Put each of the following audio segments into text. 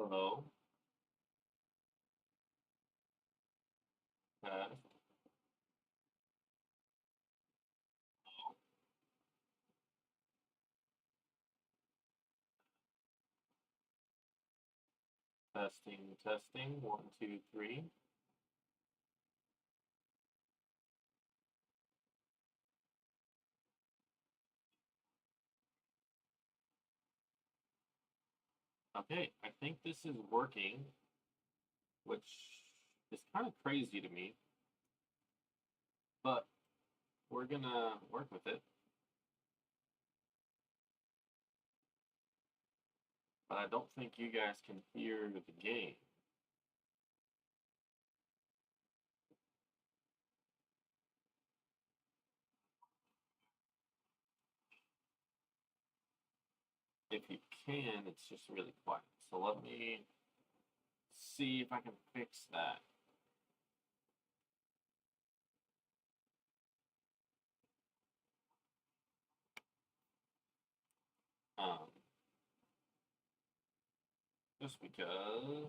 Hello. Uh, testing, testing. One, two, three. Okay, I think this is working, which is kind of crazy to me, but we're gonna work with it. But I don't think you guys can hear the game. If you can, it's just really quiet. So let me see if I can fix that. Um, just because.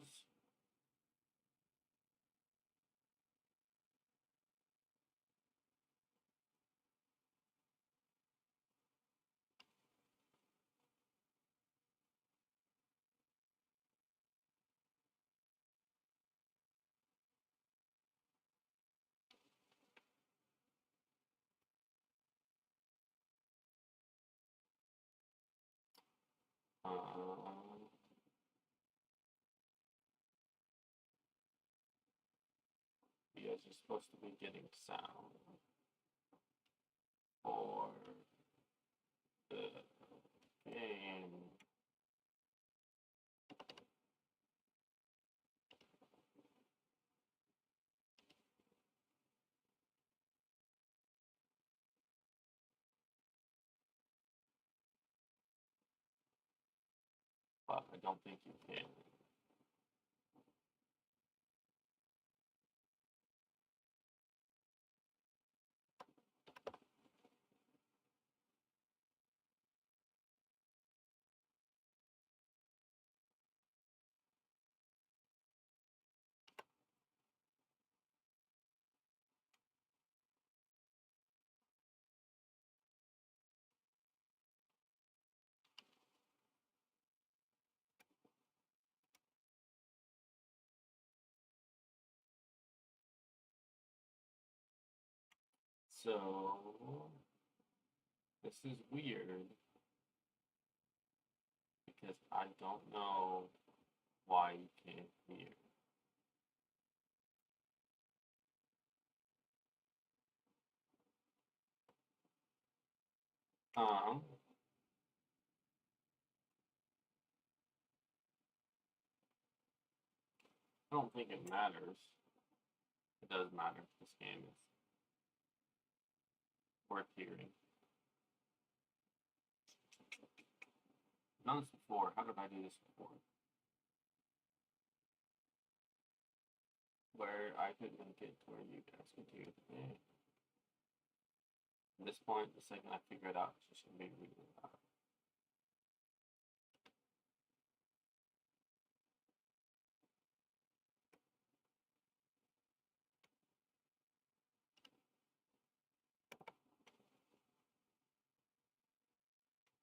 You guys are supposed to be getting sound for the game. But I don't think you can. So this is weird because I don't know why you can't hear. Um, I don't think it matters. It does matter. This game is worth hearing. I've done this before. How did I do this before? Where I could link it to where you guys could hear the game. At this point, the second I figure it out, it's just gonna be really loud.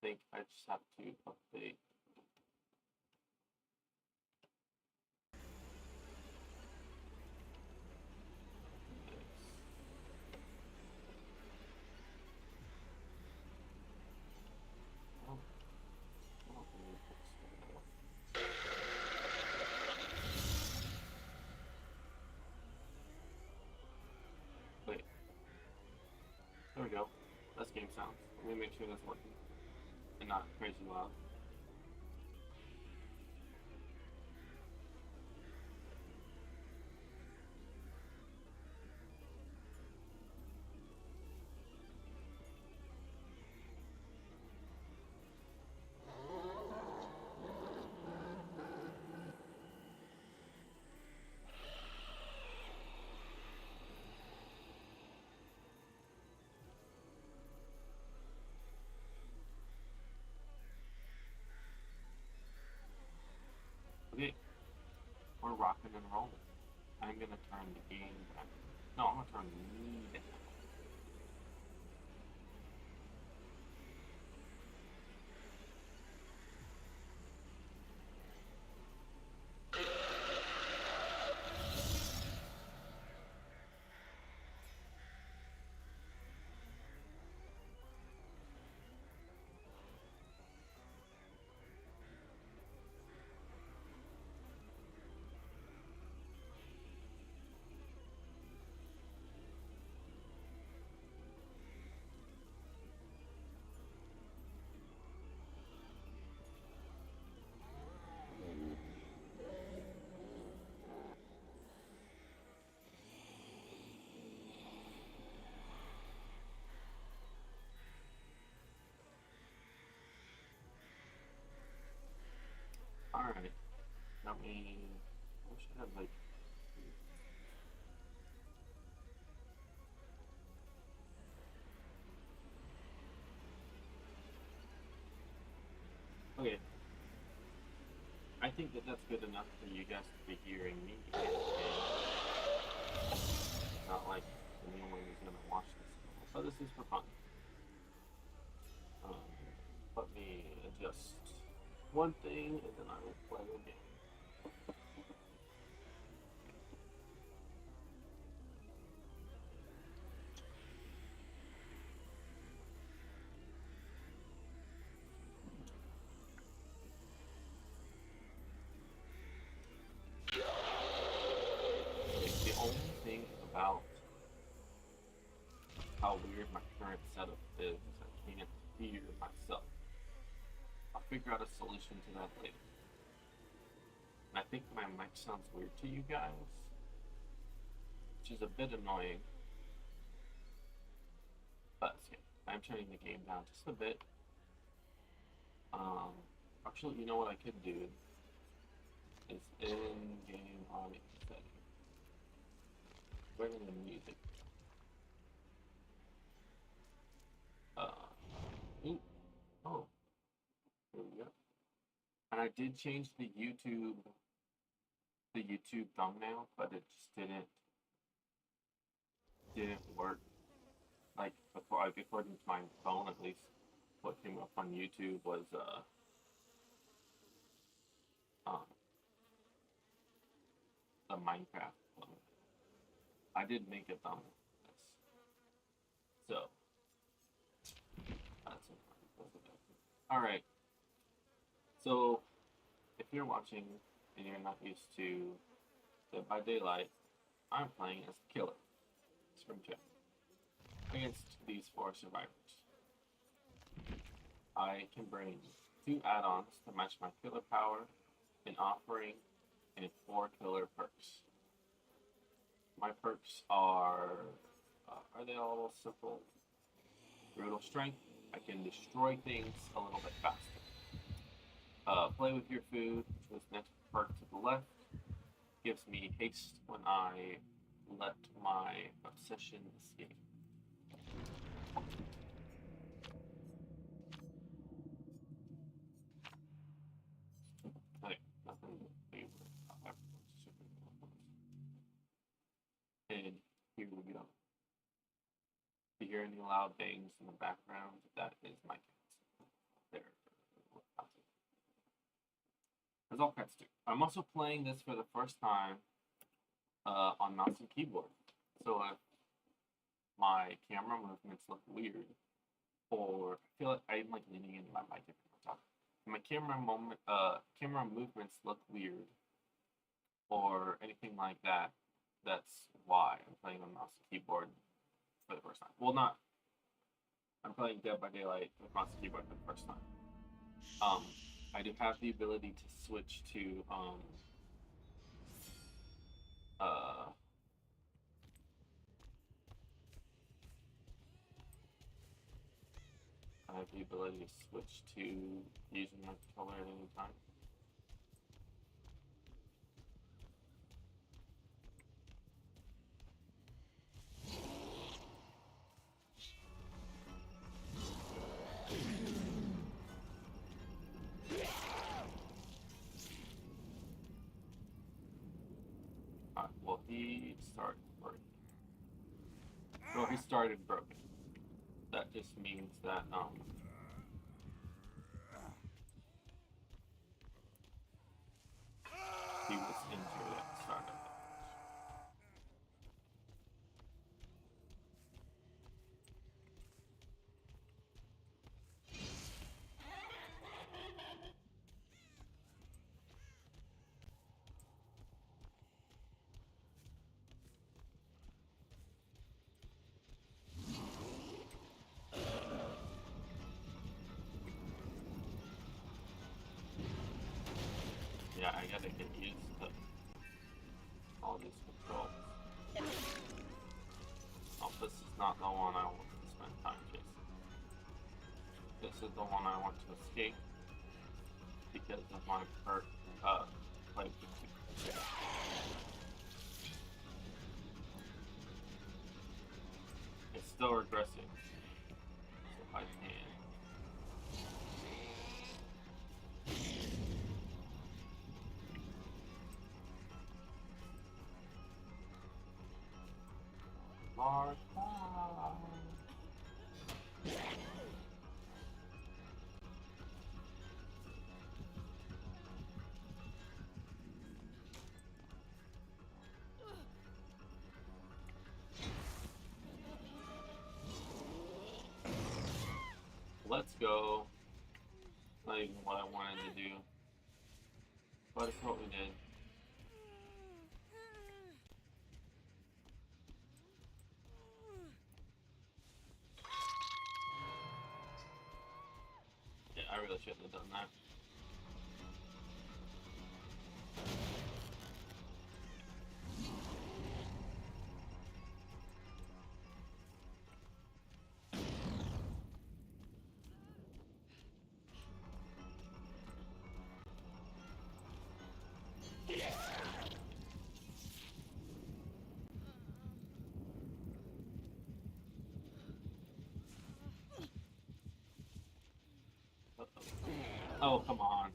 I think I just have to update this. Oh, oh, let me fix that. Wait, there we go. That's game sounds. Let me make sure that's working and not crazy loud. roll. I'm gonna turn the game back. No, I'm gonna turn me down. Alright. I mean, I should have like. Okay. I think that that's good enough for you guys to be hearing me. And not like anyone is gonna watch this. So this is for fun. Let me adjust one thing and then I will play again. The only thing about how weird my current setup is I can't hear myself. I'll figure out a solution to that later. And I think my mic sounds weird to you guys, which is a bit annoying. But yeah, I'm turning the game down just a bit. Actually, you know what I could do is in-game audio setting. Where's the music? Ooh, oh, here we go. And I did change the YouTube thumbnail, but it just didn't work. Like before, according to my phone at least, what came up on YouTube was the Minecraft thumbnail. I did make a thumbnail. So that's all right. So if you're watching and you're not used to Dead by Daylight, I'm playing as Killer, Springtrap, against these 4 survivors. I can bring 2 add-ons to match my killer power, an offering, and 4 killer perks. My perks are they all simple? Brutal Strength, I can destroy things a little bit faster. Play with your food, which was next perk to the left, gives me haste when I let my obsession escape. Okay, nothing favorite. And here we go. If you hear any loud bangs in the background, that is my cats. There. There's all cats too. I'm also playing this for the first time on mouse and keyboard. So if my camera movements look weird, or I feel like I'm like leaning into my mic every time I talk. If my camera movements look weird, or anything like that, that's why I'm playing on mouse and keyboard for the first time. Well, not. I'm playing Dead by Daylight with mouse and keyboard for the first time. I do have the ability to switch to I have the ability to switch to using my controller at any time. started broken. Well, he started broken. That just means that he was injured at the start of it. Yeah, I gotta get used to all these controls. Oh, this is not the one I want to spend time chasing. This is the one I want to escape because of my play. It's still regressing, so I can. Martha. Let's go. Not even what I wanted to do, but it's what we did. Yeah, I really shouldn't have done that. Oh, come on.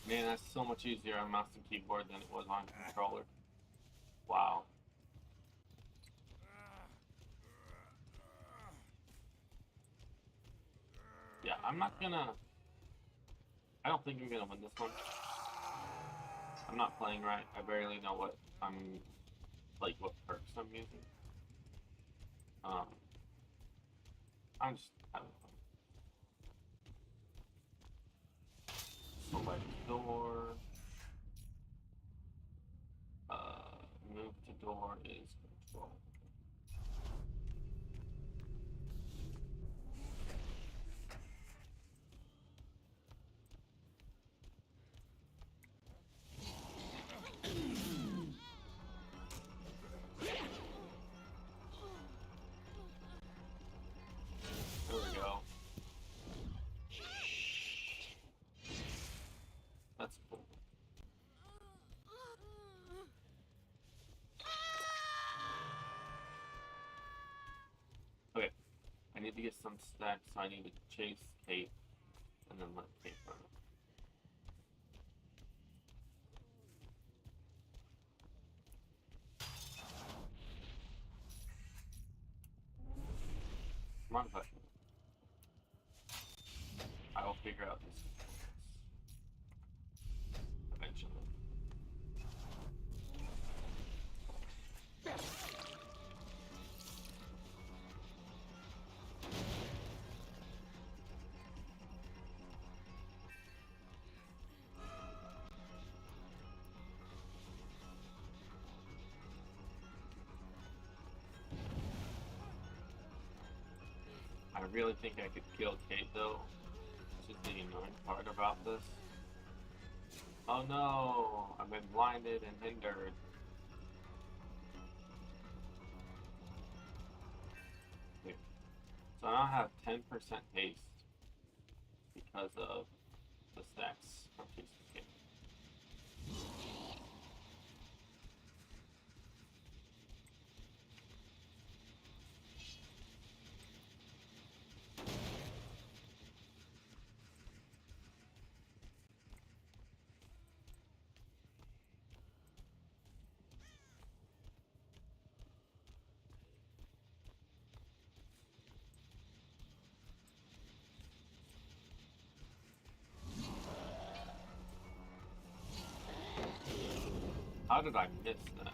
Man, that's so much easier on mouse and keyboard than it was on controller. Wow. Yeah, I'm not gonna... I don't think I'm gonna win this one. I'm not playing right. I barely know what I'm... like, what perks I'm using. I'm just having fun. Select door. Move to door is control. There we go. That's cool. Okay, I need to get some stacks, so I need to chase Kate, and then let Kate run. Come on, button. I will figure out this eventually. I really think I could kill Kate though, which is the annoying part about this. Oh no, I've been blinded and hindered. Here. So now I have 10% haste because of the stacks from chasing Kate. How did I miss that?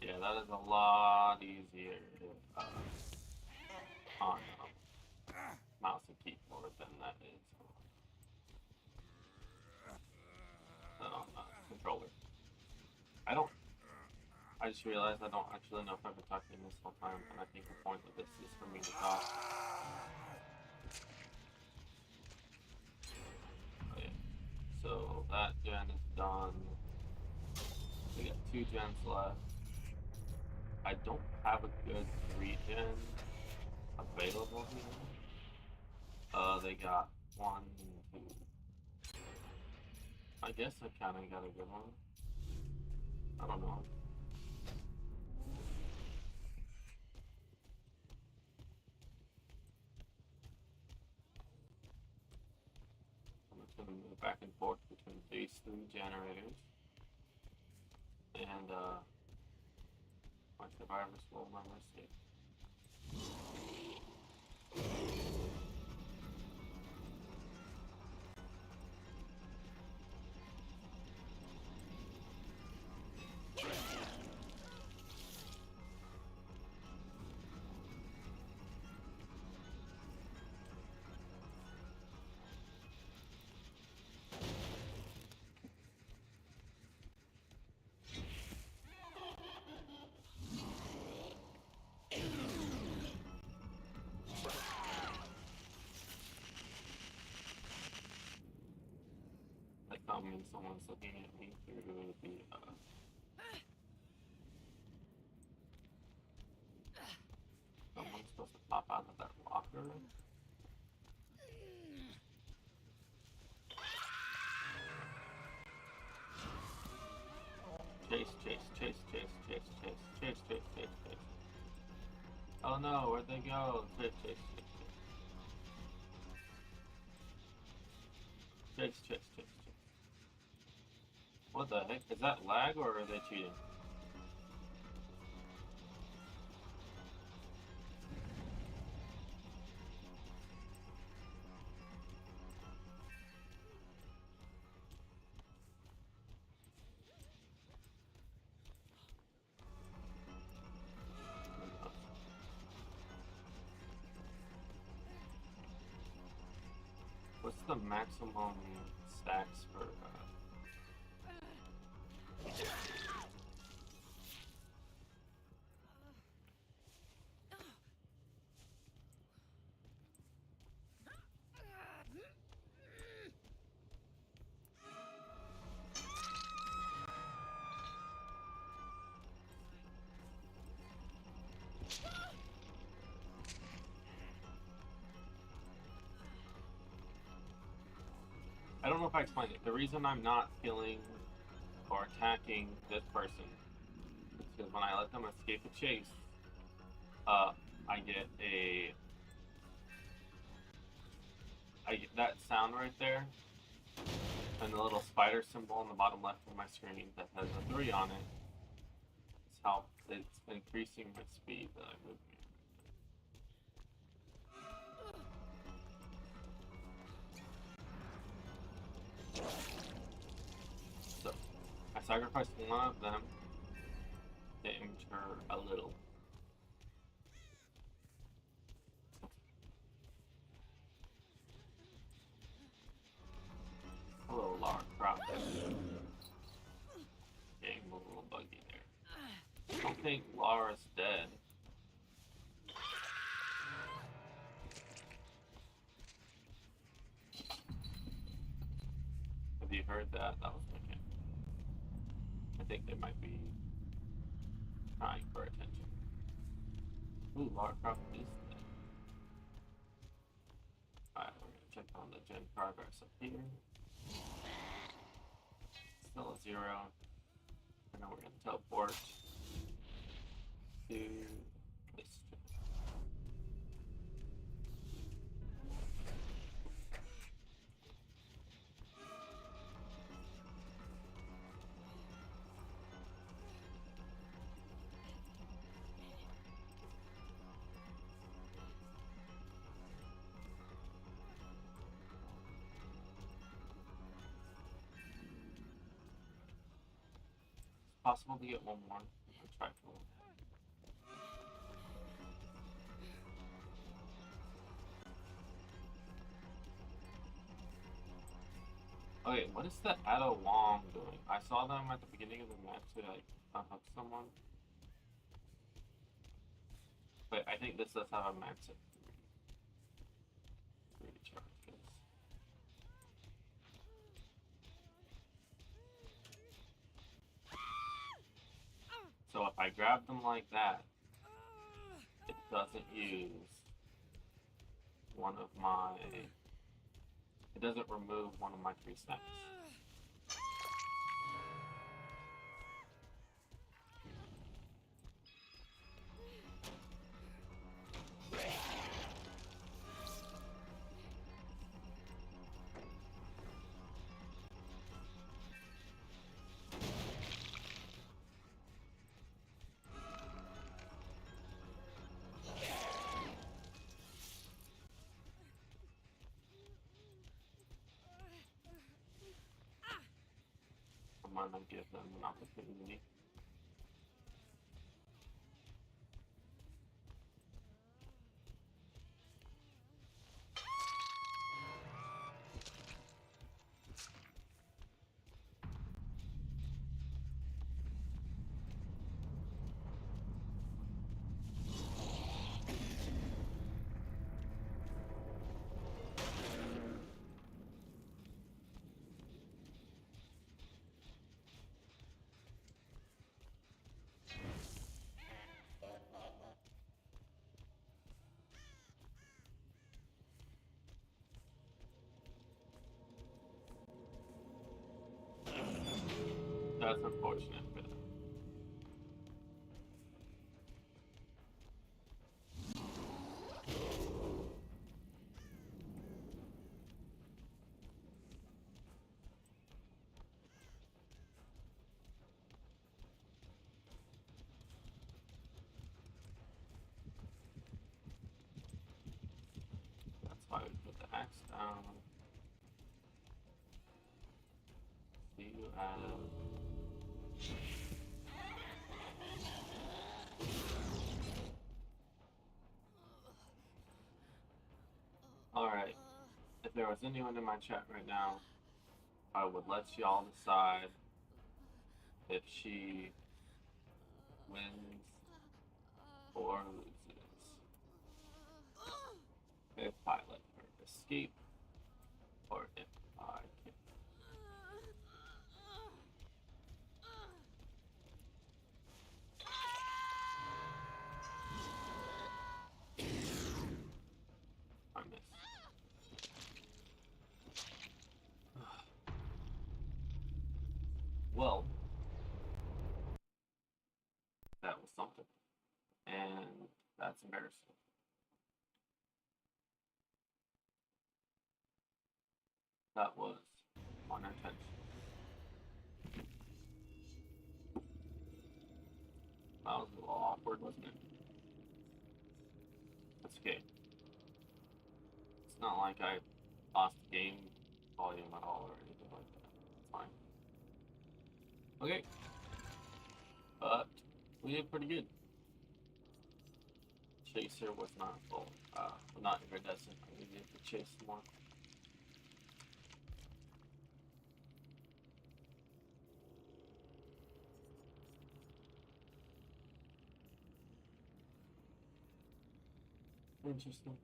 Yeah, that is a lot easier on mouse and keyboard than that is on controller. I just realized I don't actually know if I've been talking this whole time, and I think the point of this is for me to talk. Oh, yeah. So that gen is done. We got 2 gens left. I don't have a good 3 gen available here. They got 1, 2. I guess I kind of got a good one. I don't know. I'm just gonna move back and forth between these 3 generators. And my survivors will remember state. That means someone's looking at me through the someone's supposed to pop out of that locker. Chase. Oh no, where'd they go? Chase. What the heck? Is that lag or are they cheating? What's the maximum stacks for I don't know if I explained it. The reason I'm not killing or attacking this person is because when I let them escape a chase, I get that sound right there, and the little spider symbol on the bottom left of my screen that has a 3 on it. It's how it's increasing my speed that I move. So, I sacrificed one of them to injure a little. Hello, Lara Croft. Getting a little buggy there. I don't think Lara's dead. Have you heard that? That was my camera. I think they might be trying for attention. Ooh, Lara Croft is dead. Alright, we're gonna check on the gen progress up here. Still a 0. And now we're gonna teleport to this gen. possible to get one more? I'll try for one. Okay, what is the Ado Wong doing? I saw them at the beginning of the match to like unhook someone. But I think this does have a max of 3 charges. So if I grab them like that, it doesn't use one of my... It doesn't remove one of my 3 steps. I'm gonna give them an opportunity. That's unfortunate for them. That's why we put the axe down. See you have... Alright, if there was anyone in my chat right now, I would let y'all decide if she wins or loses. If I let her escape, or if I can. I missed. Well, that was something. And that's embarrassing. That was unintentional. That was a little awkward, wasn't it? That's okay. It's not like I lost game volume at all or anything like that. It's fine. Okay. But we did pretty good. Chaser was not full. Not iridescent. We needed to chase more. Interesting.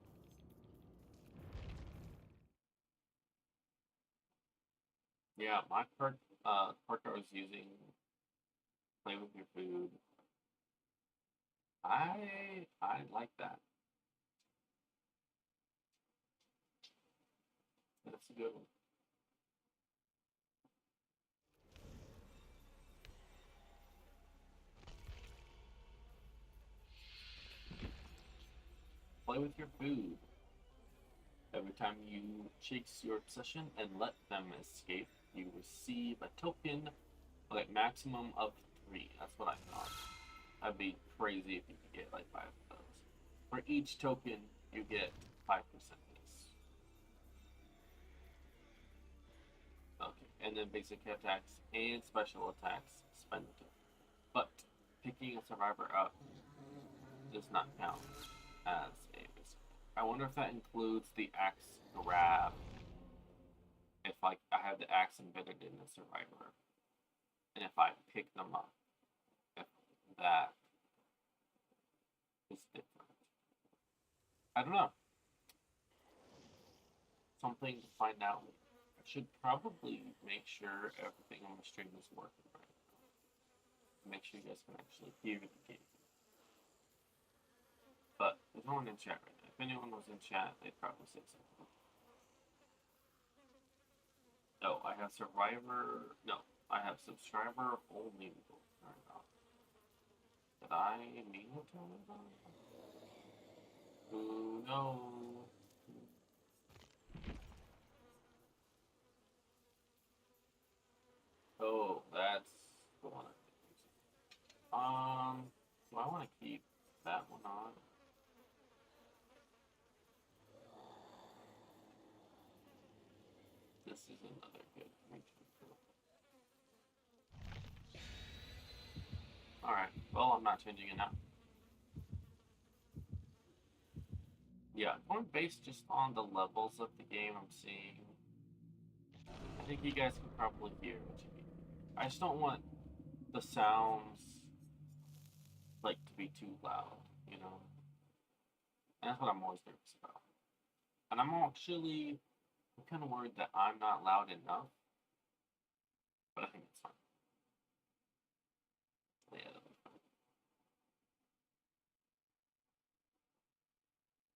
Yeah, my perk I was using, play with your food. I like that. That's a good one. Play with your food. Every time you chase your obsession and let them escape, you receive a token, like maximum of 3. That's what I thought. That'd be crazy if you could get like 5 of those. For each token, you get 5% of this. Okay, and then basic attacks and special attacks spend the token. but picking a survivor up does not count as a risk. I wonder if that includes the axe grab. If like I have the axe embedded in the survivor, and if I pick them up, if that is different. I don't know. Something to find out. I should probably make sure everything on the stream is working right. Make sure you guys can actually hear the game. But there's no one in chat right now. If anyone was in chat, they'd probably say something. No, I have survivor. No, I have subscriber only turned on. Did I mean to turn it on? Who knows? Oh, that's the one I'm using. Do I want to keep that one on? This is another good region. Alright, well, I'm not changing it now. Yeah, going based just on the levels of the game I'm seeing. I think you guys can probably hear what you mean. I just don't want the sounds like to be too loud, you know? And that's what I'm always nervous about. And I'm kind of worried that I'm not loud enough. But I think it's fine. Yeah, that'll be fine.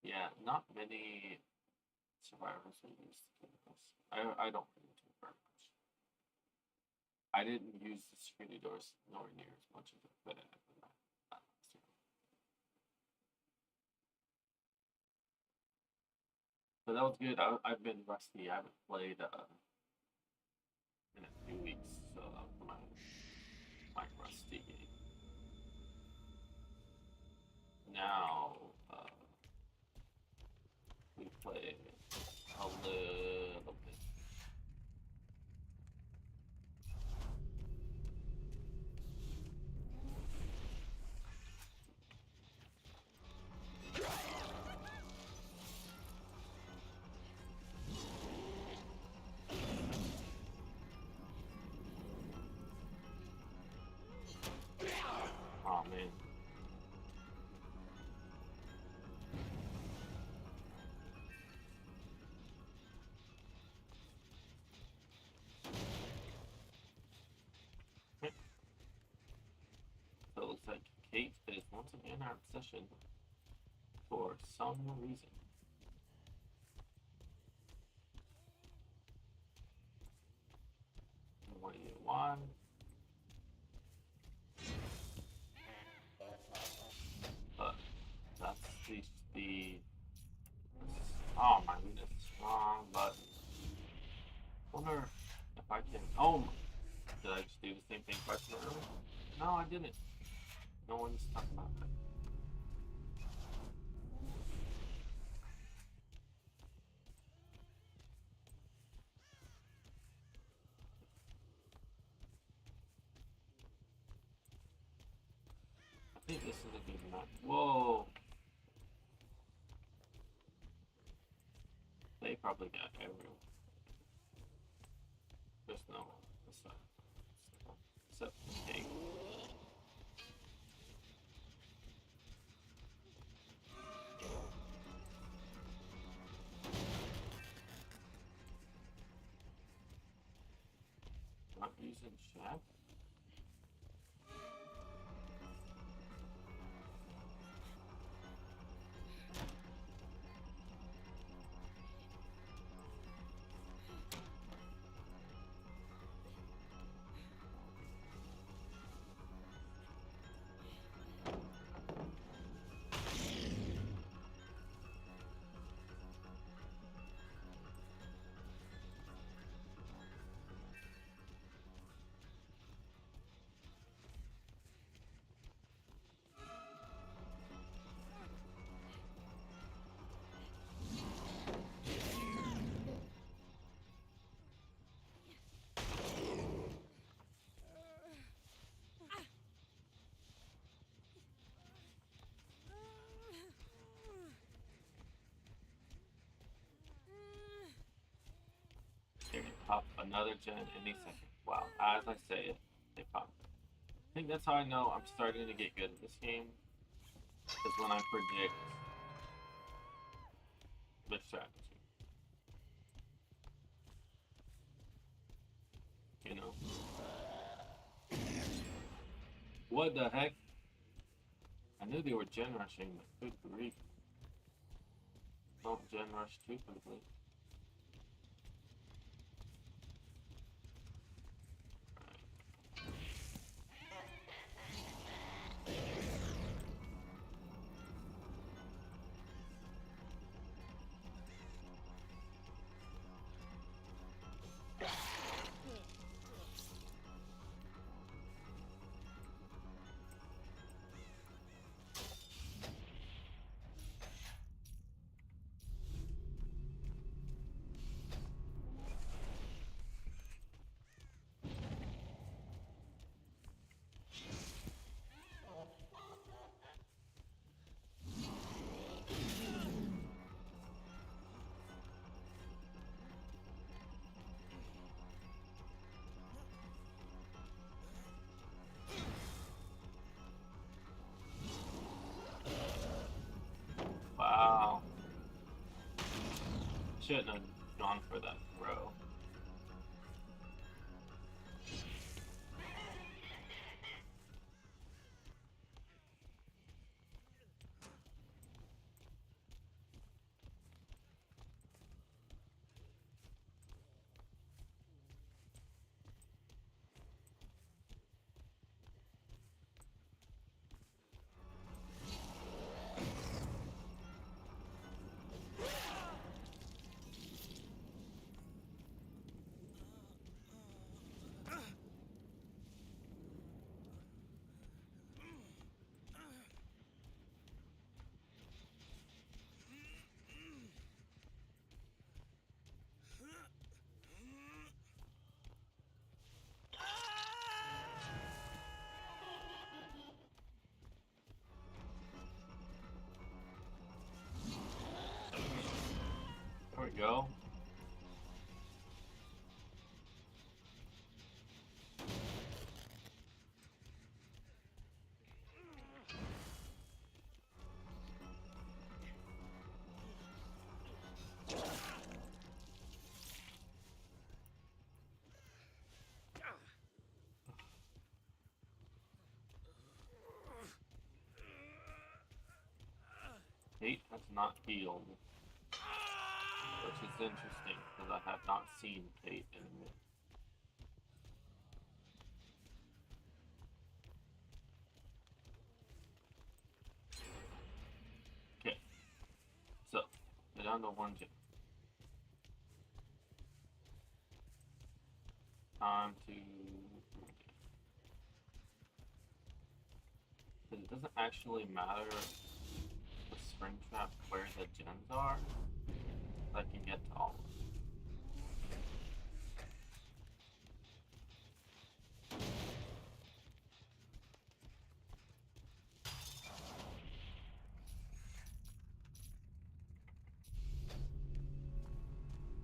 Yeah, not many survivors will use the chemicals. I don't really do it very much. I didn't use the security doors nowhere near as much as I could have. So that was good. I've been rusty. I haven't played in a few weeks, so that was my rusty game. Now we play a little bit. Oh man. So it looks like Kate is once again out of session for some reason. What do you want? But that's the oh my goodness, it's wrong button. Wonder if I can. Oh, did I just do the same thing twice in a row? No, I didn't. No one's talking about that. I think this is a good map. Whoa. They probably got everyone. There's no one this side. Except Kate. Not using chat. pop another gen any second. Wow, as I say it, they pop. I think that's how I know I'm starting to get good at this game. Is when I predict the strategy. You know. What the heck? I knew they were gen rushing, but good grief. Don't gen rush too quickly. Wow. Shouldn't have gone for that throw. There we go. Kate has not healed, which is interesting because I have not seen Kate in a minute. Okay, so we're down to one gem. Time to. It doesn't actually matter the Springtrap where the gens are. I can get to all of them.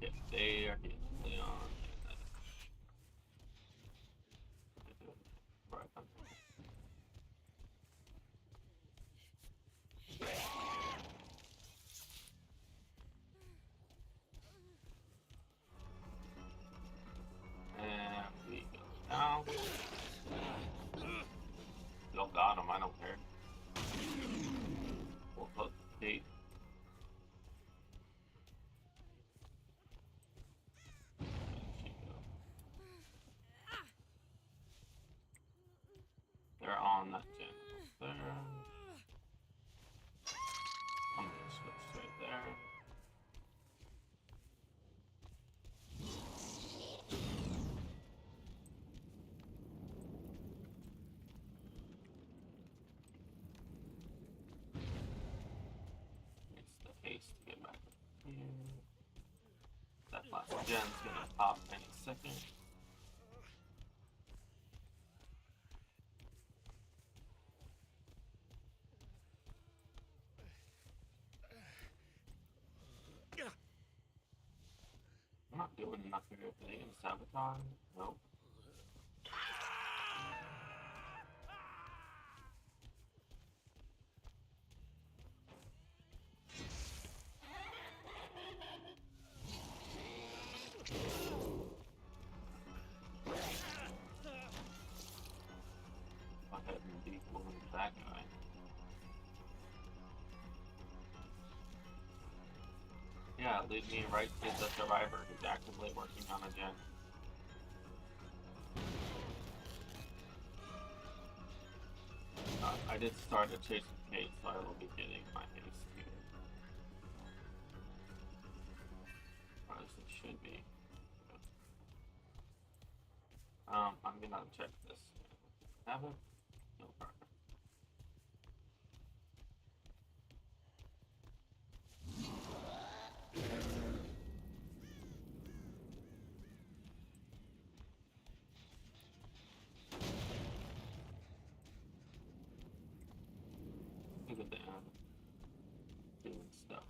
Yeah, they are here. Leon. Right. And we go down. Still got him, I don't care. We'll put Kate. They're on that gen there. I'm gonna switch right there. It's the haste to get back up here. That last gen's gonna pop any second. I'm not doing nothing with thing and sabotage? Nope. Go ahead and be cool with that guy. Yeah, lead me right to the survivor who's actively working on a gen. I did start a chase with Kate, so I will be getting my haste here. Or at least it should be. I'm gonna check this. Have it? No problem. Look at the end. Doing stuff.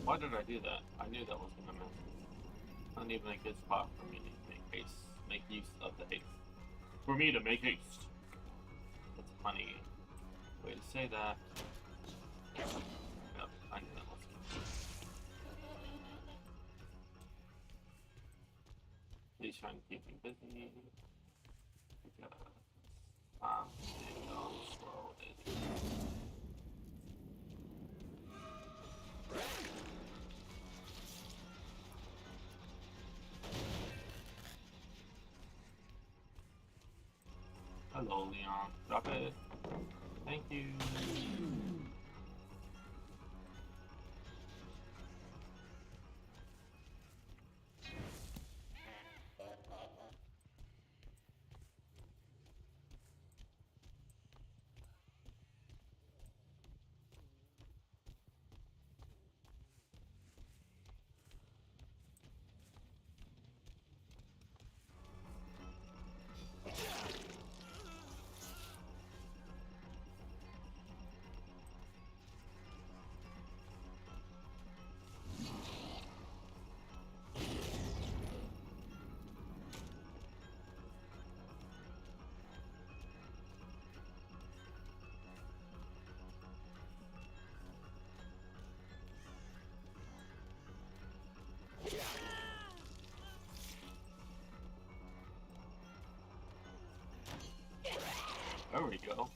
Why did I do that? I knew that was gonna miss. Not even a good spot for me to make haste. Make use of the haste. For me to make haste. That's a funny way to say that. Yep, I knew that was good. Please try and keep me busy. Because I'm slow it is. Hello, Leon. Drop it. Thank you. There we go.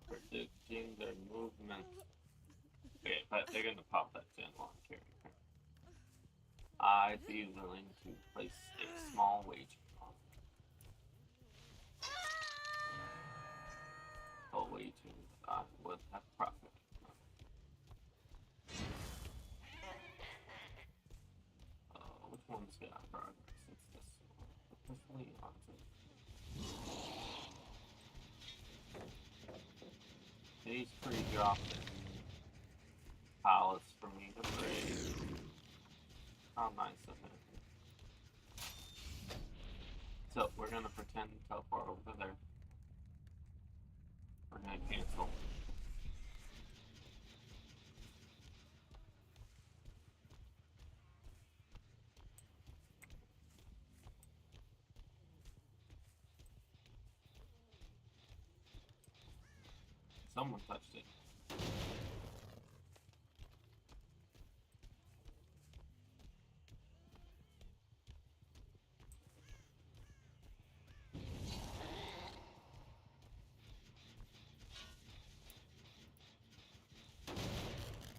Predicting their movement. Okay, but they're gonna pop that gen launch here. I'd be willing to place a small wager on it. Oh, way too. I would have profit. Which one's got progress? It's this one. Officially onto. He's pretty dropped pallets for me to break. How nice of him. So we're gonna pretend to teleport over there. We're gonna cancel. Someone touched it.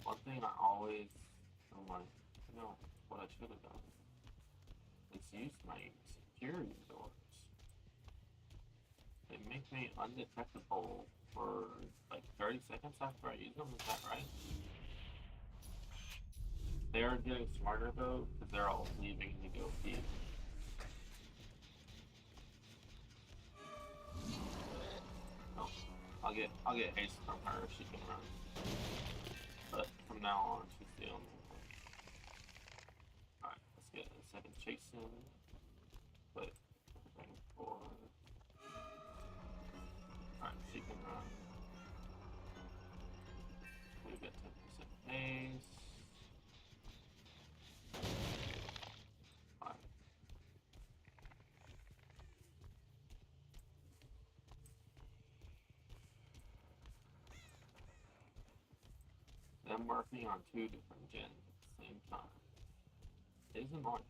One thing I always am like, you know, what I should have done is use my security doors. They make me undetectable for like 30 seconds after I use them, is that right? They're getting smarter though, because they're all leaving to go pee. Oh, I'll get haste from her if she can run. But from now on, she's the only one. Alright, let's get a second chase in. Put everything forward. get 10% haste. Alright. Them working on two different gens at the same time is annoying.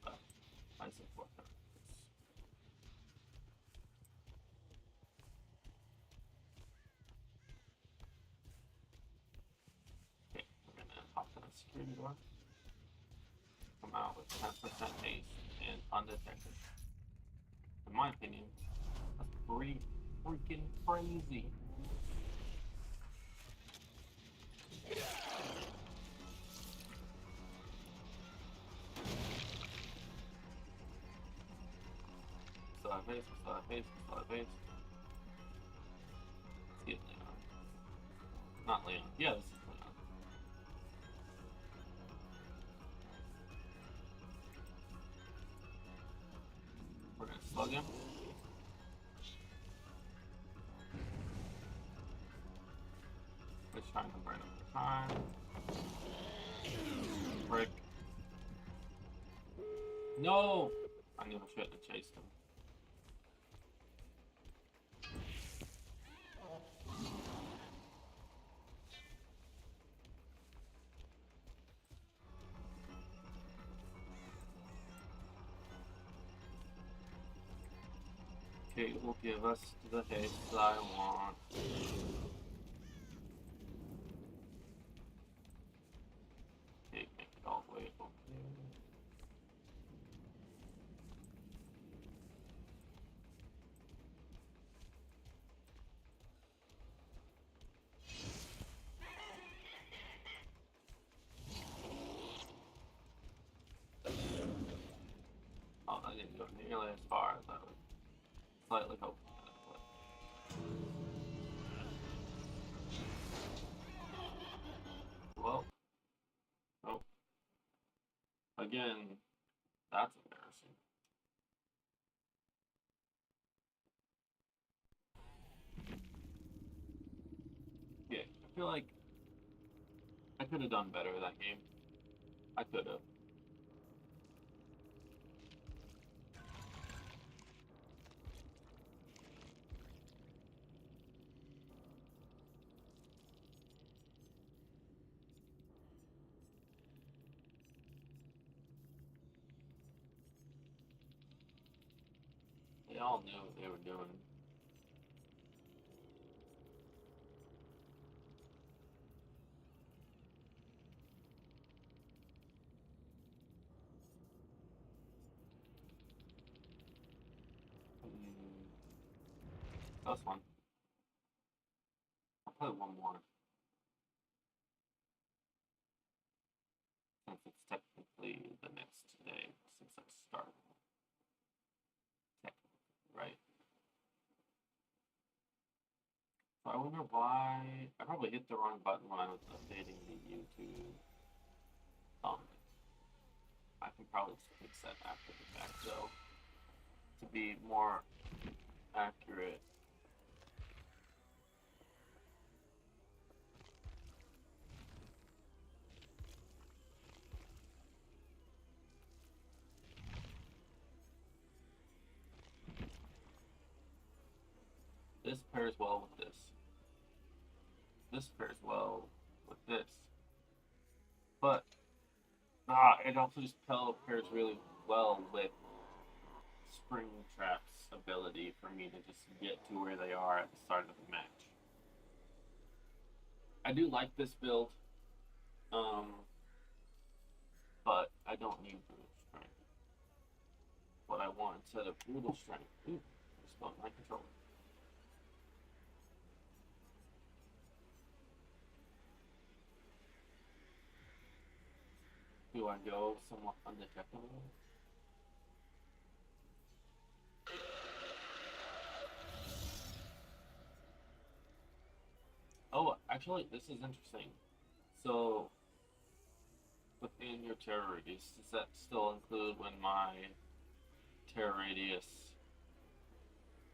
But I support them. Okay, we're gonna hop in the security door. Come out with 10% haste and undetected. In my opinion, that's pretty freaking crazy. Still have haste, still have haste, still have haste. Let's get Leon. Not Leon. Yeah, this is Leon. We're gonna slug him. Just trying to burn up the time. Frick. No! I knew I should have chased him. Okay, it will give us the haste that I want. Okay, make it all the way over here. Oh, I didn't go nearly as far as I was slightly hoping that it would. Well, oh. Again, that's embarrassing. Yeah, I feel like I could have done better that game. I could have. They all knew what they were doing. That's one. I'll play one more. Since it's technically the next day since I started. Technically, right? So I wonder why I probably hit the wrong button when I was updating the YouTube thumbnail. I can probably fix that after the fact though. To be more accurate. This pairs well with this. This pairs well with this. But it also just pairs really well with Springtrap's ability for me to just get to where they are at the start of the match. I do like this build, but I don't need brutal strength. What I want instead of brutal strength, ooh, I just bumped my controller. Do I go somewhat undetectable? Oh, actually, this is interesting. So, within your terror radius, does that still include when my terror radius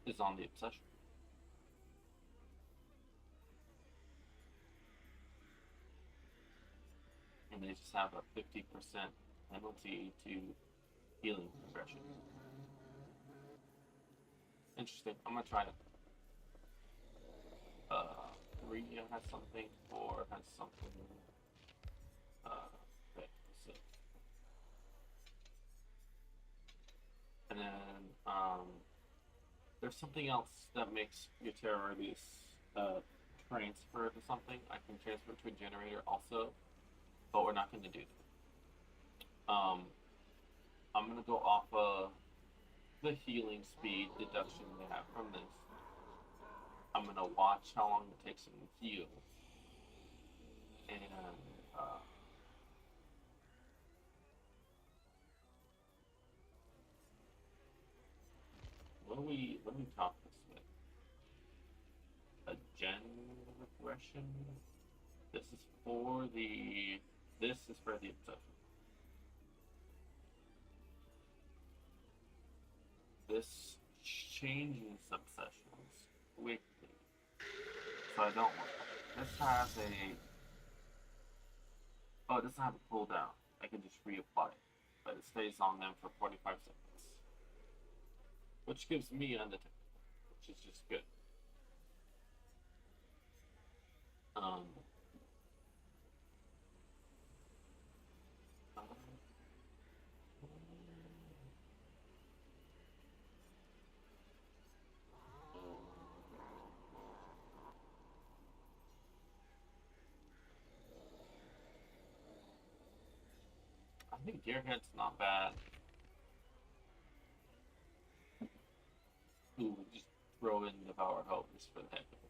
is on the obsession? and they just have a 50% penalty to healing progression. Interesting. I'm gonna try it. 3 has something, 4 has something. Okay, so. And then, there's something else that makes your terror release transfer to something. I can transfer to a generator also, but we're not going to do that. I'm going to go off of the healing speed deduction we have from this. I'm going to watch how long it takes him to heal. And let me top this with a gen regression. This is for the obsession. This changes obsessions quickly, so I don't want that. This has a it doesn't have a cooldown. I can just reapply it, but it stays on them for 45 seconds, which gives me undetectable, which is just good. I think Gearhead's not bad. Ooh, just throw in the power help just for the heck of it.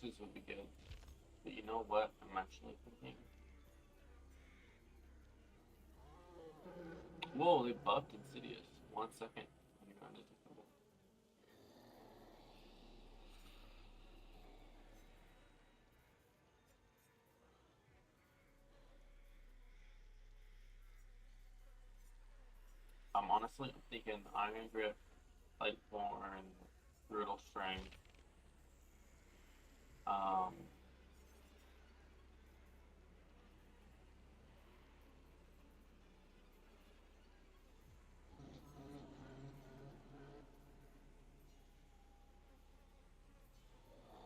X's would be good. But you know what? I'm actually thinking. Whoa, they buffed Insidious. 1 second. I'm honestly thinking Iron Grip, Lightborn, Brutal Strength.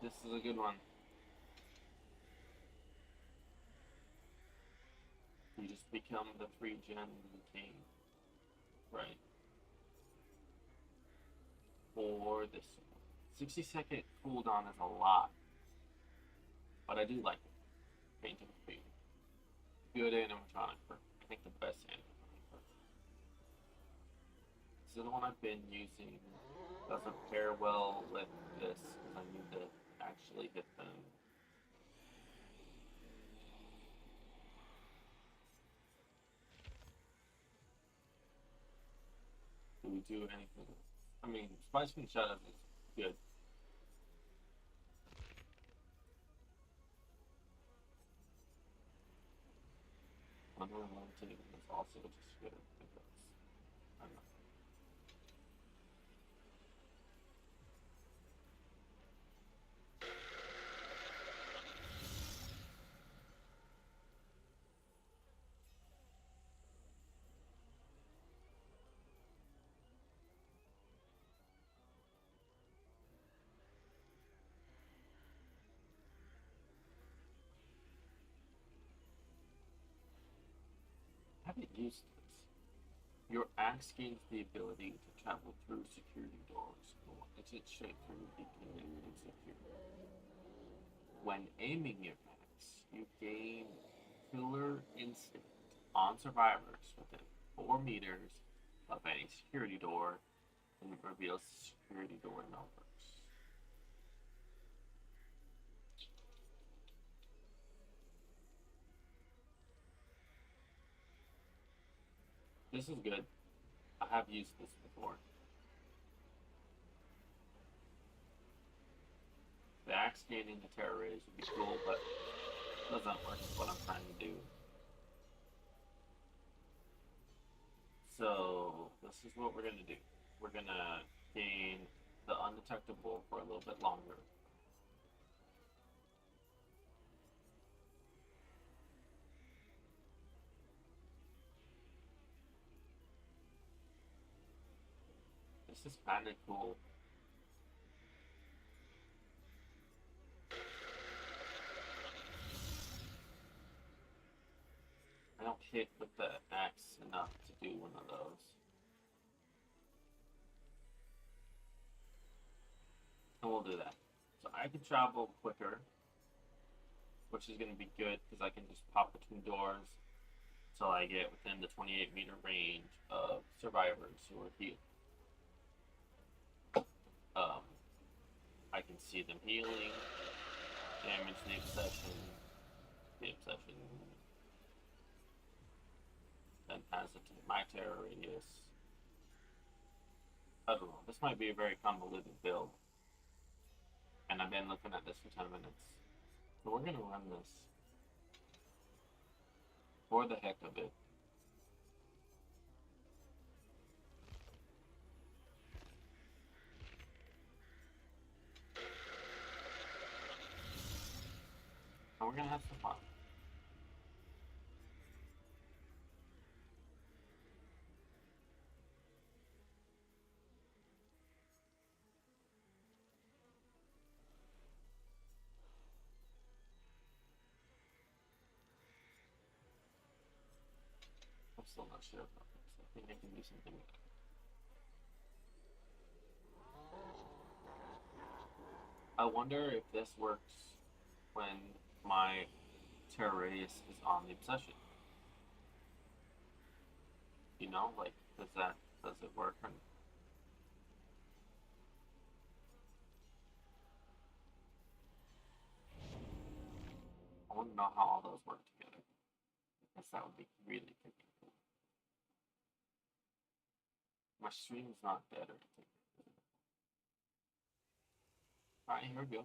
This is a good one. You just become the 3-gen king. Right. For this one. 60-second cooldown is a lot. But I do like it. Painting speed. Good animatronic for, I think, the best animatronic for. This is the one I've been using. Doesn't pair well with this because I need to actually hit them. Do we do anything? I mean, Spice Queen Shadows is good. Unlimited is also just good. I don't know. I haven't used this. Your axe gains the ability to travel through security doors. It's it straight through deconnected security. When aiming your axe, you gain killer instinct on survivors within 4 meters of any security door and it reveals security door numbers. This is good. I have used this before. The axe gaining the terror rays would be cool, but it doesn't work with what I'm trying to do. So, this is what we're gonna do. We're gonna gain the undetectable for a little bit longer. This is kind of cool. I don't hit with the axe enough to do one of those. And we'll do that. So I can travel quicker, which is going to be good because I can just pop between doors until I get within the 28-meter range of survivors who are healed. I can see them healing, damage the obsession, then pass it to my terror radius. I don't know, this might be a very convoluted build, and I've been looking at this for 10 minutes. So we're gonna run this for the heck of it. And we're gonna have some fun. I'm still not sure about this. I think I can do something with it. I wonder if this works when my terror radius is on the obsession. You know, like, does it work? Or... I want to know how all those work together. Because that would be really freaking cool. My stream's not better. Alright, here we go.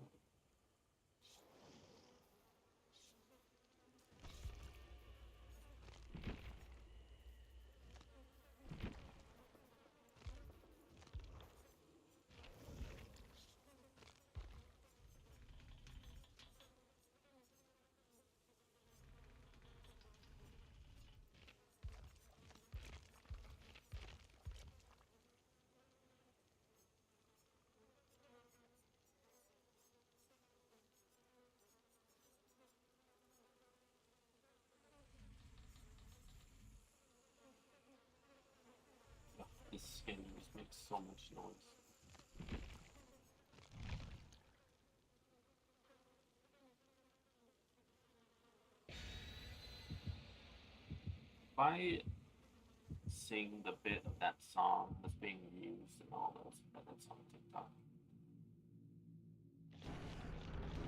This skin just makes so much noise. If I sing the bit of that song that's being used in all those edits on TikTok,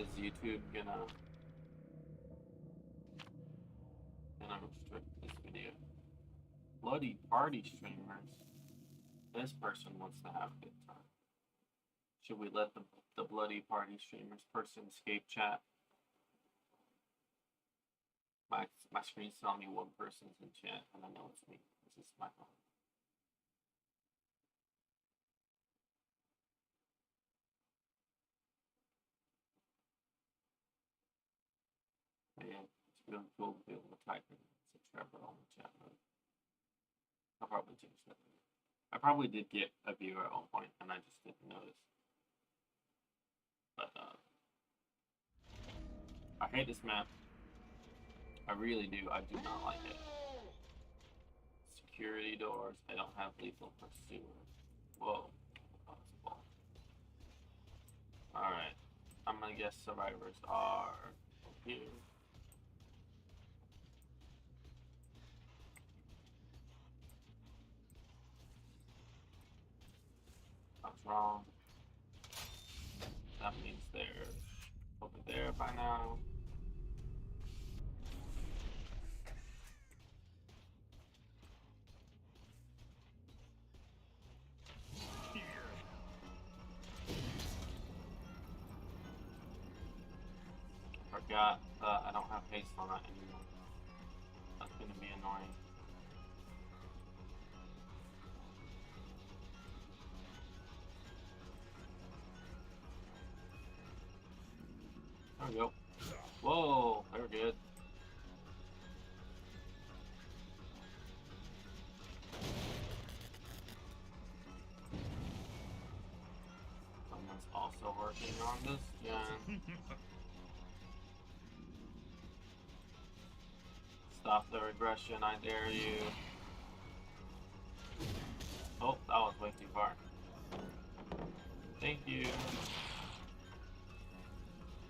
is YouTube gonna restrict this video? Bloody party streamers. This person wants to have a good time. Should we let the bloody party streamers person escape chat? My screen's telling me one person's in chat, and I know it's me. This is my phone. Yeah, it's really cool to be able to type in subscriber on the chat mode. I'll probably change that later. I probably did get a viewer at one point, and I just didn't notice. But, I hate this map. I really do. I do not like it. Security doors. I don't have lethal pursuer. Whoa. Possible. Alright. I'm gonna guess survivors are here. I was wrong. That means they're over there by now. Forgot I don't have haste on that anymore. That's gonna be annoying. There we go. Whoa, they were good. Someone's also working on this gen. Stop the regression, I dare you. Oh, that was way too far. Thank you.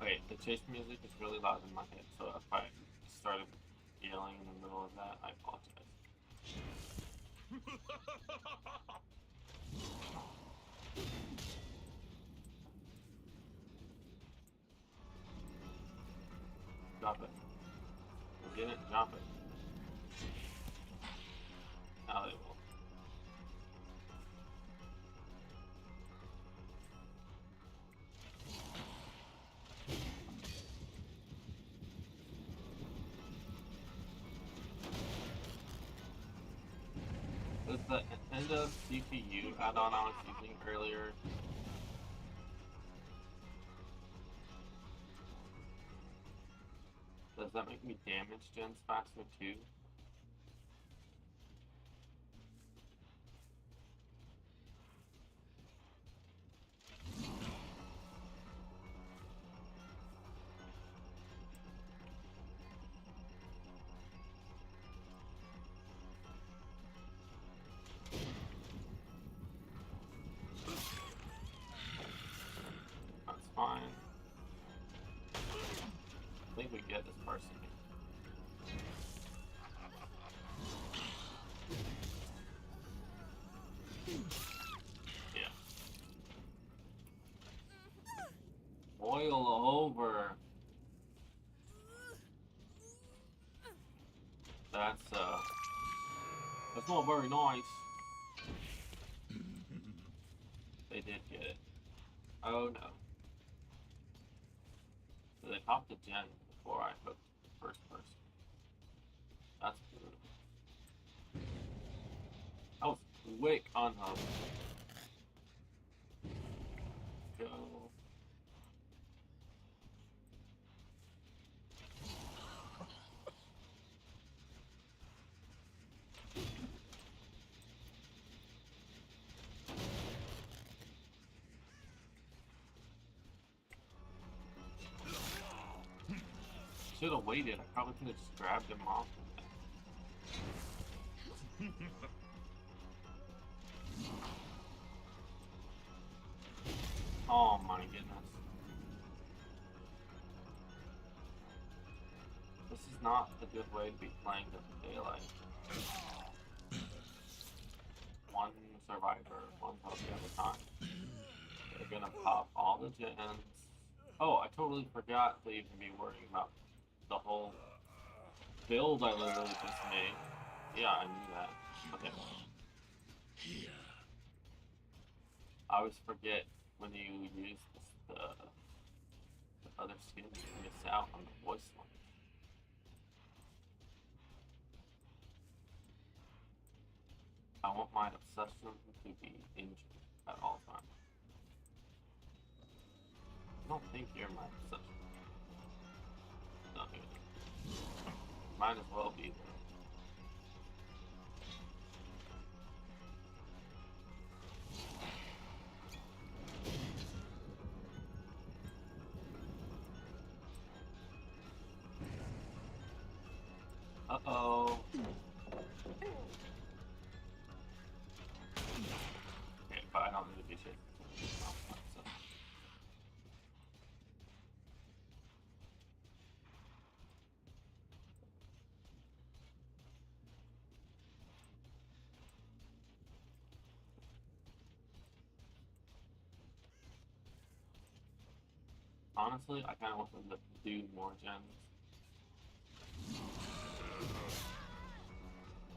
Wait, the chase music is really loud in my head, so if I started yelling in the middle of that, I apologize. Drop it. Get it? Drop it. Now they will. Does the end of CPU add-on I was using earlier, does that make me damage gens faster too? That's fine. I think we get this person here. Yeah. Boil over. That's not very nice. They did get it. Oh no. So they popped the gen before I hooked the first person. That's brutal. I was quick on hook. Go. Should have waited. I probably could have just grabbed him off. Oh my goodness. This is not a good way to be playing the daylight. One survivor, one health at a time. They're gonna pop all the gens. Oh, I totally forgot to even be worrying about the whole build I literally just made. Yeah, I knew that. Okay. I always forget when you use the other skin, you miss out on the voice line. I want my obsession to be injured at all times. I don't think you're my obsession. No, you're not. Might as well be though. Uh-oh. Okay, but I don't need to be shit. Honestly, I kind of want them to do more gens.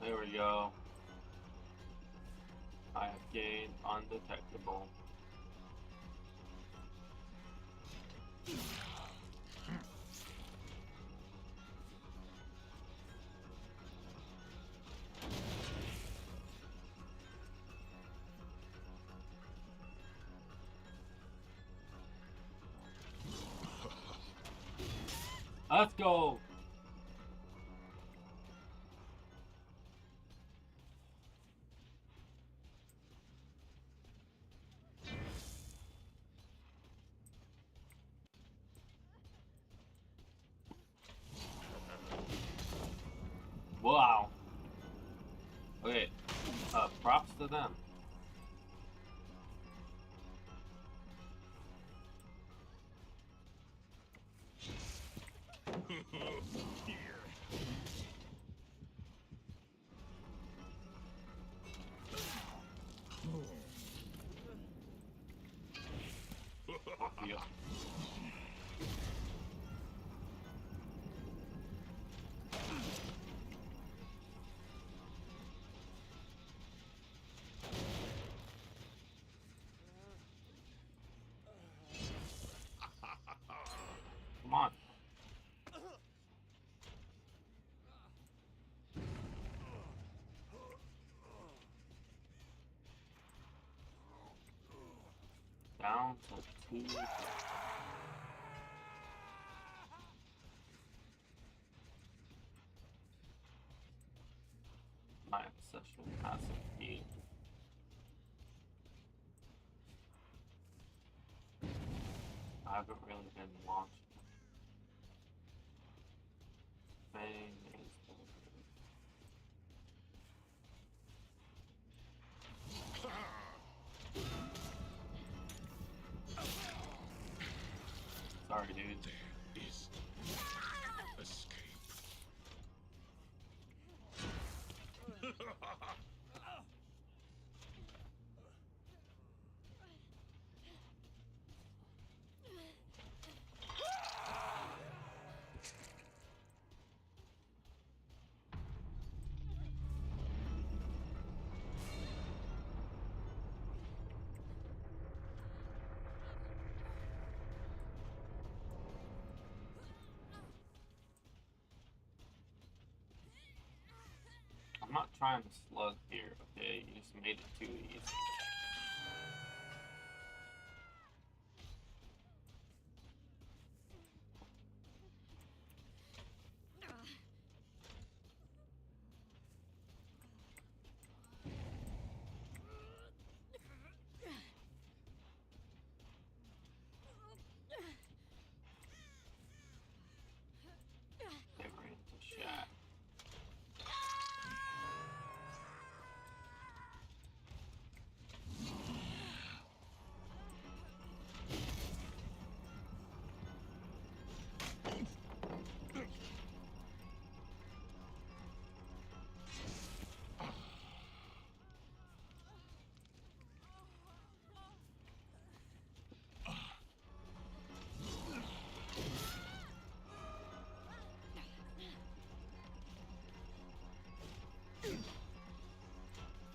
There we go. I have gained undetectable. Let's go. Wow. Okay. Props to them. Yeah. Come on. Down to 2. My obsession passive key. I haven't really been launching. Fang is sorry, dude. There is escape. I'm not trying to slug here, okay? You just made it too easy. Never into shot.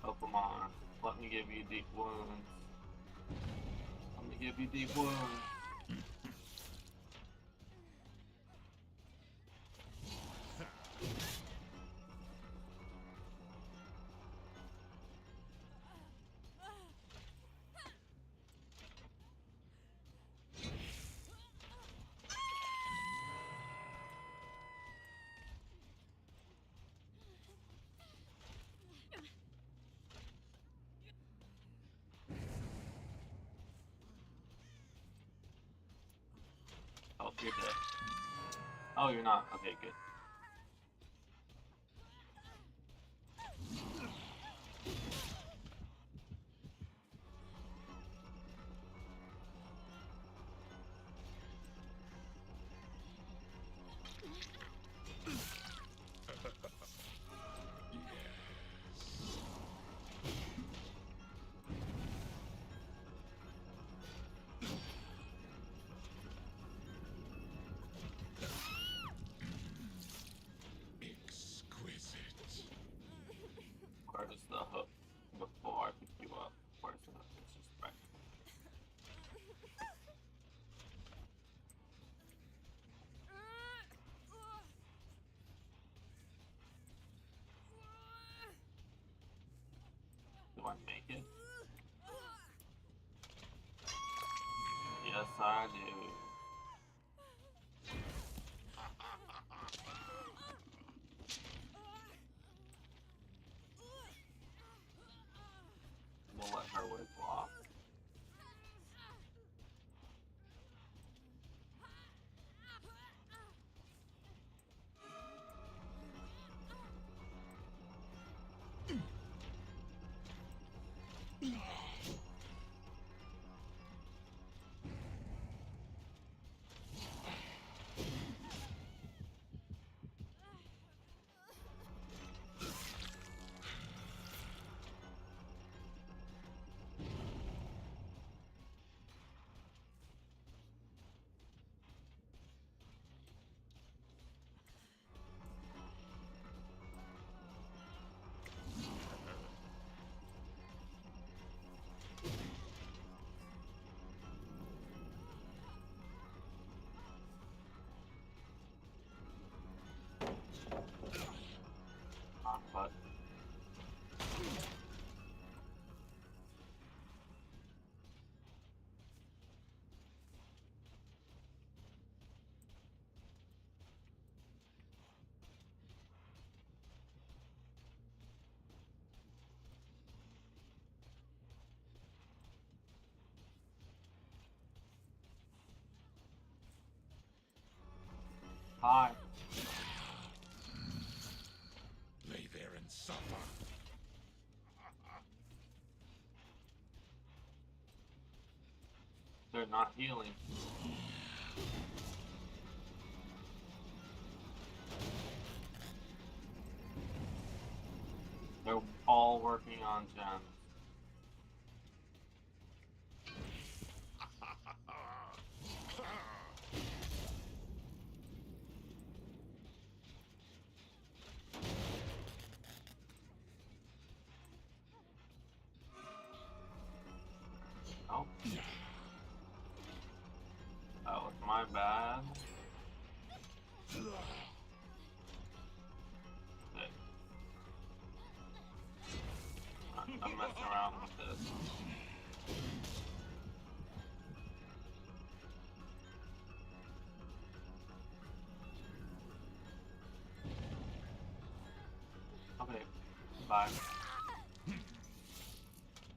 Oh, come on. Let me give you deep wounds. Let me give you deep wounds. Oh, you're dead. Oh, you're not. Okay, good. Hi. Lay there and suffer. They're not healing. They're all working on gems. Oh. That was my bad. Okay. I'm messing around with this. Okay, bye.